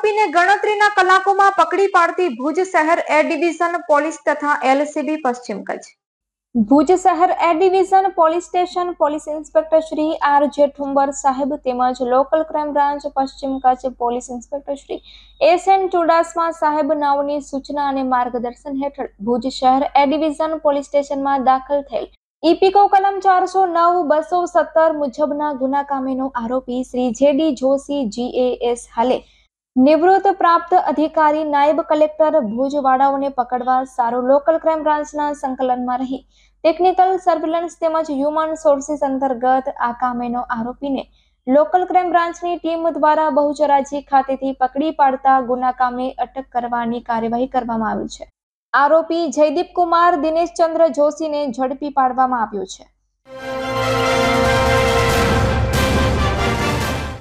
આરોપીને ગણતરીના કલાકોમાં પકડી પાડતી ભુજ શહેર એ ડિવિઝન પોલીસ તથા એલસીબી પશ્ચિમ કચ્છ। ભુજ શહેર A division police station police inspector Shri આર.જે. ઠુંબર સાહેબ તેમજ લોકલ ક્રાઇમ બ્રાન્ચ પશ્ચિમ કચ્છ પોલીસ ઇન્સ્પેક્ટર શ્રી એસ.એન. ચુડાસમા સાહેબ નાઓની સૂચના અને માર્ગદર્શન હેઠળ ભુજ શહેર એ ડિવિઝન પોલીસ સ્ટેશનમાં દાખલ થયેલ ઈપીકો કલમ 409-217 મુજબના ગુના કામેનો આરોપી શ્રી જે.ડી. જોશી જીએએસ હાલે નિવૃત્ત પ્રાપ્ત અધિકારી નાયબ કલેક્ટર ભુજ વાળાઓને પકડવા સારું લોકલ ક્રાઇમ બ્રાન્ચના સંકલનમાં રહી ટેકનિકલ સર્વેલન્સ તેમજ હ્યુમન સોર્સિસ અંતર્ગત આ કામેનો આરોપીને લોકલ ક્રાઇમ બ્રાન્ચની ટીમ દ્વારા બહુચરાજી ખાતેથી પકડી પાડતા ગુના કામે અટક કરવાની કાર્યવાહી કરવામાં આવી છે। આરોપી જયદીપ કુમાર દિનેશચંદ્ર જોશીને ઝડપી પાડવામાં આવ્યો છે।